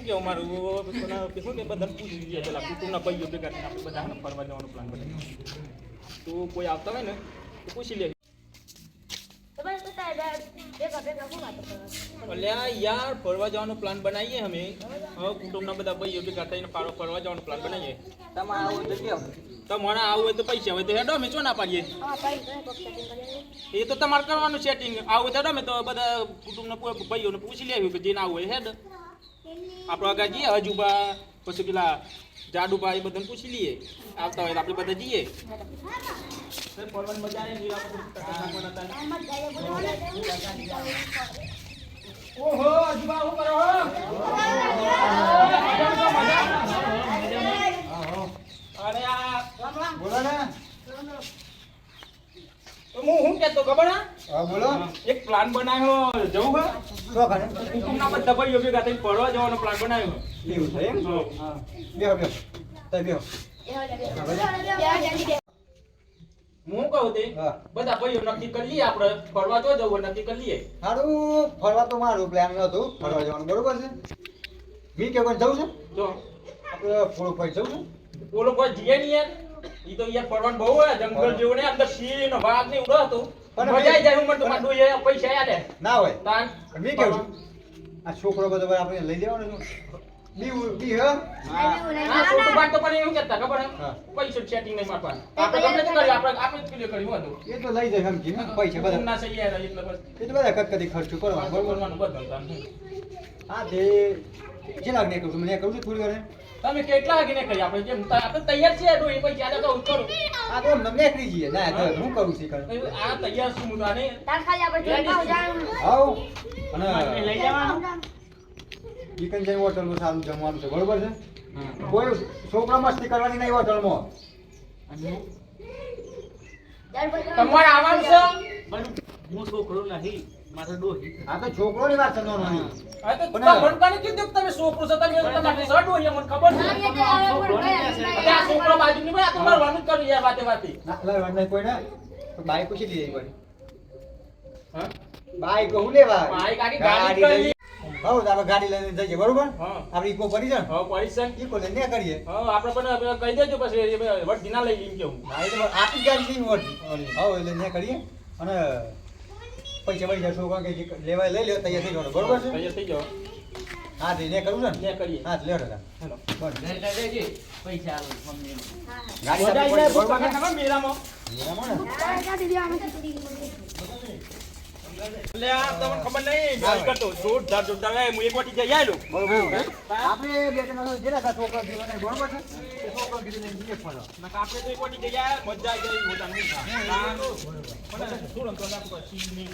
શું કેવું મારું શું કે બધાને પૂછી લઈએ પેલા કુટુંબના ભાઈઓ ભેગા થઈને આપણે બધા ફરવા જવાનો પ્લાન બનાવીએ તો કોઈ આવતા હોય ને તો પૂછી લે અલ્યા યાર ફરવા જવાનો પ્લાન બનાવીએ અમે કુટુંબના બધા ભાઈઓ ભેગા થઈને ફરવા જવાનો પ્લાન બનાવીએ તમારે આવું હોય તો પૈસા હોય તો હેડો અમે શું ના પાડીએ એ તો તમારે કરવાનું સેટિંગ આવું તો હેડો અમે તો બધા કુટુંબના ભાઈઓને પૂછી લેવું કે જે ના આવું હોય હેડ આપણે આગળ જઈએ હજુબા પછી પેલા જાડુબા એ બધાને પૂછી લઈએ આવતા હોય તો આપણે બધા જઈએ ફરવાની મજા ઓહો હજુબા શું કરો અરે આ બોલો ને હું કહેતો ખબર હા બોલો એક પ્લાન બનાવ્યો જવું હા શું કરે કુટુંબના બધા ભાઈઓ ભેગા થઈને ફરવા જવાનો પ્લાન બનાવ્યો એવું છે એમ હા બેહો બેહો તઈ બેહો હું કહું તે બધા ભાઈઓ નક્કી કરી લઈએ આપણે ફરવા તો જવું નક્કી કરી લઈએ સારું ફરવા તો મારું પ્લાન નતું ફરવા જવાનું બરોબર છે મી કે કોઈ જવું છે જો આપણે પોળો પર જવું છે પોળો પર જઈએ નહીં યાર ઈ તો યાર ફરવાનું બહુ હોય જંગલ જેવું ને અંદર સિંહ વાઘ ને ઉડો હતો મજા આવી જાય હું મને તો મારું પૈસા યાદ ના હોય તાન મી કેવું આ છોકરો બધો આપણે લઈ લેવાનો છું બી હે આ છોટું બાટ તો પણ એવું કહેતા ખબર હે પૈસા સેટિંગ નહીં મારવાનું આપણે ગમે તે કરી આપણે ક્લિયર કર્યું હતું એ તો લઈ જાય સમજી ને પૈસા બધા ના સહી યાર એટલે બસ એ તો બધા કદી ખર્ચો કરવાનો બરોબર બધું તાન હા તે કેટલા ને કરું છું મને કરું છું થોડી વાર તમે કેટલા વાગે ને કરી આપણે જેમ આપણે તૈયાર છીએ તો એ પૈસા આલે તો કરું આ તો નમને કરી જઈએ ના તો હું કરું છું આ તૈયાર છું હું તાને તાર ખાલી આપણે જમવા જવાનું આવ અને લઈ જવાનું ચિકન જઈ હોટલમાં સારું જમવાનું છે બરોબર છે કોઈ છોકરા મસ્તી કરવાની નહીં હોટલમાં તમારે આવવાનું છે હું છોકરો નહીં મારો ડોહી આ તો છોકરોની વાત છે નોની આ તો તમને કાને કીધું કે તમે છોકરો છો તમે તમારે સડ હોય મને ખબર છે આ છોકરો બાજુ ની ભાઈ આ તો મારવાનું જ કર્યું યાર વાતે વાતે ના લઈ કોઈ ના બાઈક પૂછી લીધી કોઈ હા બાઈક હું લેવા બાઈક આખી ગાડી કરી હઉ આપણે ગાડી લઈને જઈએ બરોબર હા આપણે ઈકો પડી છે હા પૈસા ઈકો લઈને કરીએ હા આપણે પણ કહી દેજો પછી વટ દિના લઈ લઈને કેવું હા એ તો આપી ગાડી લઈને વટી હઉ એટલે ને કરીએ અને પૈસા છોકરા કે લેવા લઈ લ્યો તૈયાર થઈ જવાનું બરોબર છે તૈયાર થઈ જાઓ હા તે ને કરું છે ને કરીએ હા લ્યો દાદા હેલો બસ પૈસા આવે મમ્મી ગાડી સાથે પડી બરોબર ને ખબર મેરામાં મેરામાં ને લે આ તમને ખબર નહીં ગાડી કરતો જોરદાર જોરદાર એ હું એક વાટી જઈ આયલો બરોબર આપણે બે જણા જેના છોકરા જીવન બરોબર છે એ છોકરા કીધું લઈને જઈએ ફરવા ના આપણે તો એક વાટી જઈ આયા મજા આવી ગઈ મોટા નહીં બરોબર થોડું તો નાખો સીન નહીં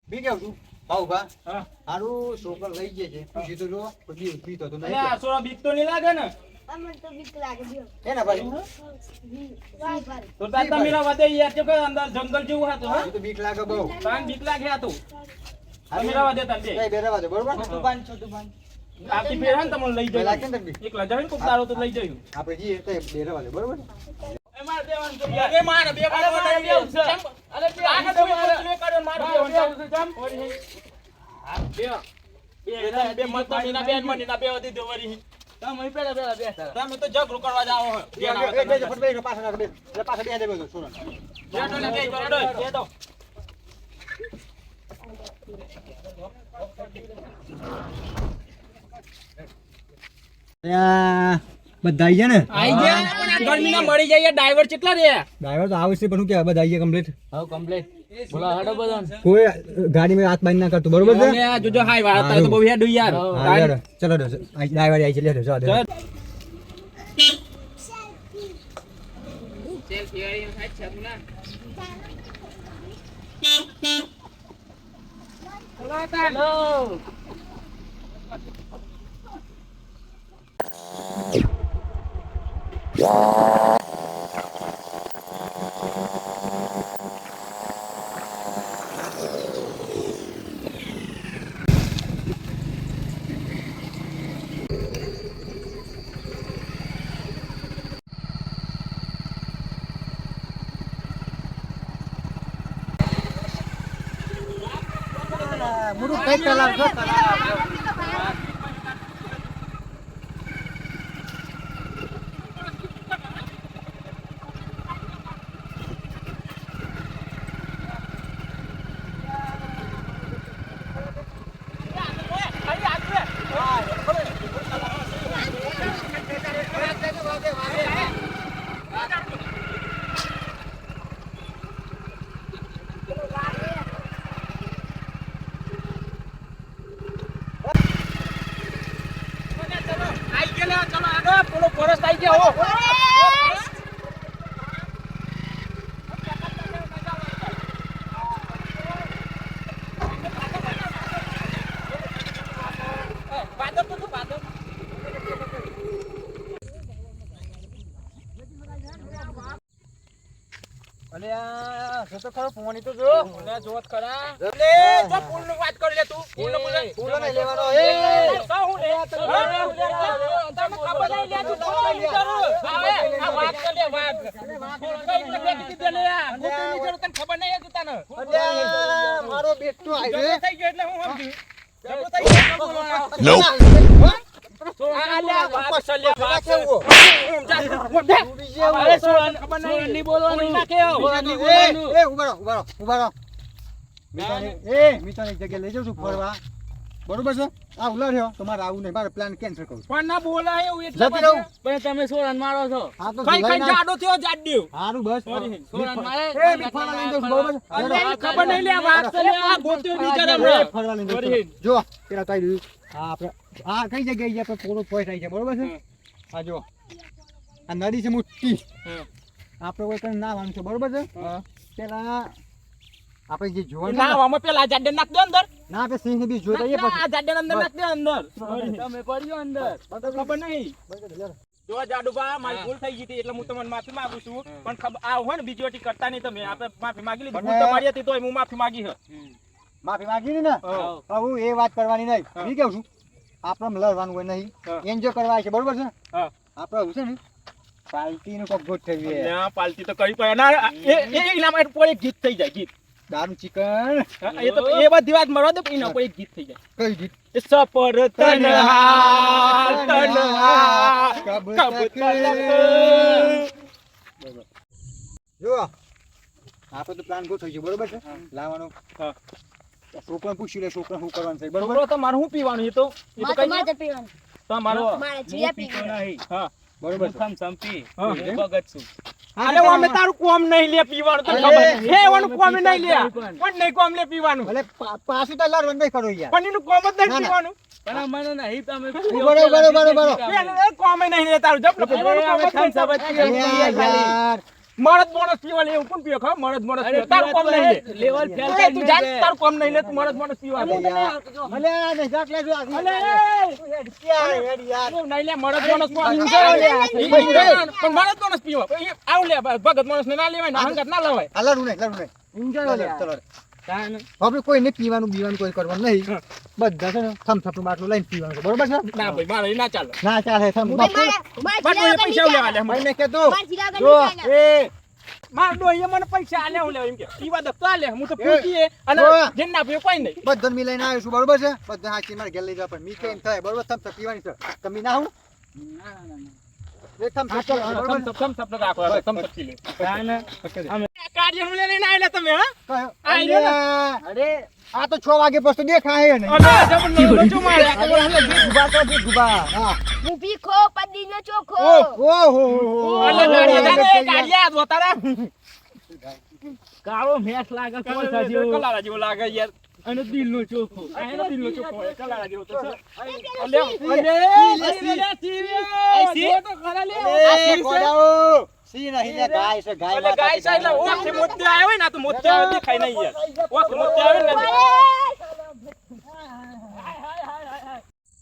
બી કેવું છું ભાવ ભા હા હારું છોકરા લઈ ગયા છે પૂછી તો જો પછી ઉઠી તો અલે નહીં આ સોરા બીક તો નહીં લાગે ને અમને તો બીક લાગે જો હે ને ભાઈ તો તાર તમીરા વાદે યાર કે અંદર જંગલ જેવું હતું હા એ તો બીક લાગે બહુ તાન બીક લાગે આ તો તમીરા વાદે તાન બે કઈ બેરા વાદે બરોબર આપતી ફેરા ને તમને લઈ લાગે જઈ ને તને એકલા જાય ને કોક દારો તો લઈ જઈ આપણે જઈએ તો બેરા વાદે બરોબર એ માર દેવાનું છે બે માર બે માર દેવાનું છે અરે બે આગળ બે કર્યો માર દેવાનું છે જમ હા બે મત ના બેન મની ના બે વધી દો વરી તમે પેલા બેઠા તમે તો ઝઘડો કરવા જાવ હો બે પાછા બે દે બધું સુનો બેઠો ને બે કરડો બે દો બધા આઈ ગયા ને આઈ ગયા પણ આ ગરમીના મળી જાય ડ્રાઈવર કેટલા રે ડ્રાઈવર તો આવશે પણ હું કે બધા આઈ ગયા કમ્પ્લીટ હા કમ્પ્લીટ બોલા હડો બધા કોઈ ગાડીમાં હાથ બાંધી ના કરતું બરોબર છે અને આ જોજો હાય વાળા તારે તો બહુ હેડ યાર ચલો ડ્રાઈવર આવી છે લેજો ચલો ચલ ફેરી હાથ છાપના હેલો મોટું કઈ તલાવ છે અલે આ તો ખરો પોણી તો જો મને જોત ખરા લે જો ફૂલ નું વાત કરી લે તું ફૂલ નહીં લેવાનો એ કા હું લે તને ખબર નહીં લે તું આ વાત કર લે વાત કઈ એટલે બેટી દે લે આ ગોતની જરૂર તને ખબર નહીં હતી તને અલે મારો બેટો આવ્યો થઈ ગયો એટલે હું સમજી જબો થઈ ગયો બોલવાનો બરોબર છે આ ઉલા રહ્યો તમારે આવું નહીં મારે પ્લાન કેન્સલ કરું પણ ના બોલાય એવું એટલે પણ તમે સોરન મારો છો હા તો કઈ કઈ જાડો થયો જાડ્યો હારું બસ સોરન મારે એ ફરવા લઈ જઉં બરોબર ખબર નહીં લે વાત લે આ ગોત્યો બિચારા ફરવા લઈ જઉં જો પેલા તાઈ હા આપણે આ કઈ જગ્યાએ આપણે પૂરો પોઈન્ટ આવી છે બરોબર છે આ જો આ નદી છે મોટી આપણે કોઈ કઈ ના વાંચો બરોબર છે પેલા આપણે જે જોવા ના આમાં પેલા જાડે નાખ દે અંદર ના આપણે સિંહ ને બી જોઈ લઈએ પછી આ જાડે અંદર નાખ દે અંદર તમે પડ્યો અંદર ખબર નહીં જો જાડુબા મારી ભૂલ થઈ ગઈ હતી એટલે હું તમને માફી માંગુ છું પણ ખબર આ હોય ને બીજી વટી કરતા નહીં તમે આપણે માફી માંગી લીધી ભૂલ તમારી હતી તોય હું માફી માંગી છે માફી માંગી ને હું એ વાત કરવાની નહીં ઈ કેવું છું આપણે લડવાનું હોય નહીં એન્જોય કરવા છે બરોબર છે આપણે છે ને પાર્ટી નું કોક ગોઠવીએ ના પાર્ટી તો કરી પડે ના એ ઇનામ પર એક ગીત થઈ જાય ગીત દારૂ ચિકન એ તો એ બધી વાત મરવા દે ઇનામ પર એક ગીત થઈ જાય કઈ ગીત સફર તન્હા તન્હા કબ તક જો આપણે તો પ્લાન ગોઠવી છે બરોબર છે લાવવાનો છોકરા પૂછી લે છોકરા શું કરવાનું છે બરોબર તો મારે શું પીવાનું એ તો મારે પીવાનું તમારો મારે જીયા પીવાનું હા બરોબર છે સંપી હું ભગત છું અરે અમે તારું કોમ નહીં લે પીવાનું તો ખબર હે ઓનું કોમ નહીં લે પણ નહીં કોમ લે પીવાનું ભલે પાછું તો લડવાનું નહીં કરો યાર પણ એનું કોમ જ નહીં પીવાનું પણ મને નહીં તમે બરોબર કોમ નહીં લે તારું જબ પીવાનું કોમ જ યાર મરદ મોણસ પીવા લે એવું કોણ પીવે ખબર મરદ મોણસ પીવે તારું કોમ નહીં લે લેવલ ફેલ કરી તું જાન તારું કોમ નહીં લે તું મરદ મોણસ પીવા લે ભલે ને જાક લે જો ભલે હેડ યાર નહીં લે મરદ મોણસ પણ મરદ મોણસ પીવા આવ લે ભગત મોણસ ને ના લેવાય ના હંગાત ના લવાય આ લડું નહીં એન્જોય લે ચલો હવે કોઈ ને પીવાનું બીવાનું કોઈ કરવાનું નહીં બધા છે ને થમ્સ અપ માટલું લઈને પીવાનું બરોબર છે ના ભાઈ મારે ના ચાલે થમ્સ અપ પૈસા લેવા લે મને કે તું જો એ માર ડોઈએ મને પૈસા આલે હું લેવા એમ કે પીવા દે તો આલે હું તો પૂછીએ અને જેન ના પીએ કોઈ નહીં બધન મી લઈને આવ્યો છું બરોબર છે બધા હાચી મારે ઘેર લઈ જા પણ મી કેમ થાય બરોબર થમ્સ અપ પીવાની છે તમે ના હું ના થમ્સ અપ રાખો થમ્સ અપ પી લે કાર્ય હું લઈને આયલા તમે હા આયલા અરે આ તો 6 વાગે પછી દેખાય ને અરે જબન લોચો મારે ગુબા હા હું ભીખો પદીનો ચોખો ઓહો અલે ગાડિયા જોતારા કાળો મેસ લાગે કોલ સાજીઓ કલારા જેવો લાગે યાર અને દિલનો ચોખો આનો દિલનો ચોખો કલારા જેવો તો છે અલે સીવી તો ખરા લે આ કોડાઓ સી નહીં લે ગાય છે ગાય માતા ગાય છે એટલે ઓખે મોતે આવ્યો ને તો મોતે આવ્યો દેખાય નહીં યાર ઓખે મોતે આવ્યો ને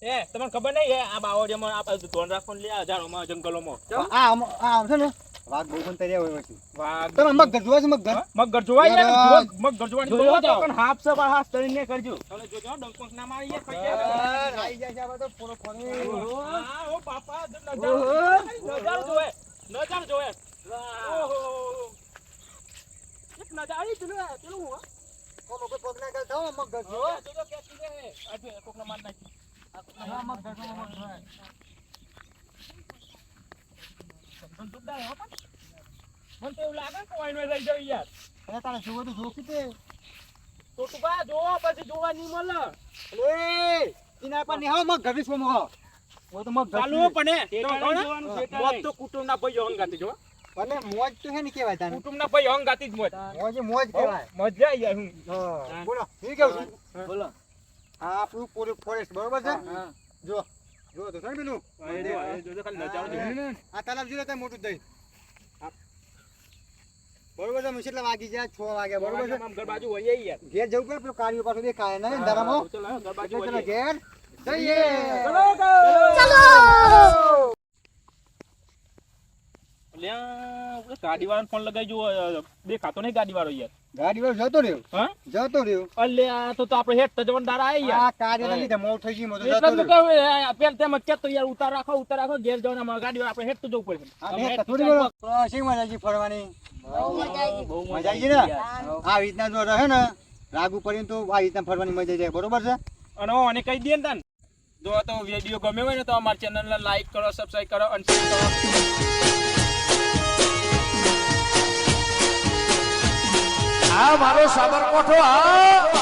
એ તમને ખબર નહીં આ બાવળિયામાં આ ધોન રાખો લે આ ઝાડોમાં જંગલોમાં આ છે ને વાઘ બહુ પણ તર્યા હોય છે વાઘ તમે મગર જોવા છે મગર જોવા યાર મગર જોવાની પણ હાફ સે હાફ તરીને કરજો હવે જોજો ડંકોસ ના મારી યાર ખાઈ જાય છે આ તો પૂરો ફોને હા ઓ બાપા નજારો જોવે નજારો જોવે ઓહો એક નજારી પેલું લોકો પગ ના ગાલ થાવ મગ ઘર જો જો કેસી દે આજે કોકને માર નાખી હા મગ ઘર મગ ઘર સંતુડા હો પણ મને તો એવું લાગે કે ઓઈનો રહી જાય યાર અરે તારે જોવો તો જોખી તે તો તું બા જોવો પછી જોવા નહીં મળે એ ઇના પર નિહાવ મગ ઘર સોમ હો ઓ તો મગ ઘર ચાલુ પણ જોવાનું છે મોત તો કુટુંબના ભાઈઓ હંગાતી જો ભલે મોજ તો હે ને કેવાય તાને કુટુંબના ભાઈઓ હંગાતી જ મોત મોજ કહેવાય મજા આવી જાય હું હા બોલો ઈ કેવું છું બોલો આ આપણું પૂરું ફોરેસ્ટ બરોબર છે જો જો તો સર પેલું જો ખાલી નજારો દેખ આ તલાબ જોલે તે મોટું દઈ બરોબર છે મુશી એટલા વાગી જાય 6 વાગ્યા બરોબર છે આમ ઘર બાજુ હોય યાર ઘેર જવું પડે પેલું કાર્યો પાછો દેખાય ને ધરામો ચલો ઘર બાજુ ચલો હોય ઘેર જઈએ લ્યા ગાડી વાળાને ફોન લગાઈ જો દેખાતો નહીં ગાડી વાળો યાર ગાડી વાળો જતો રહ્યો હા જતો રહ્યો અલ્યા તો આપણે હેઠ જવાનું દાડા આઈ યાર આ કાર્યના લીધે મોડ થઈ ગઈ મોતો એટલે જતો તો રહ્યો કહું પેલ તેમ જ કેતો યાર ઉતાર રાખો ઘેર જવાના ગાડી વાળા આપણે હેઠ તો જવું પડશે આ હેઠ થોડી બોલો શી મજા આવી ફરવાની બહુ મજા આવી બહુ મજા આવી ને આ રીતના જો રહે ને રાગુ પડીને તો આ રીતના ફરવાની મજા જાય બરોબર છે અને મને કહી દે ને તને જો તો વિડિયો ગમ્યો હોય ને તો અમારી ચેનલને લાઈક કરો સબસ્ક્રાઇબ કરો અને શેર કરો આ મારો સાબરકોઠો આ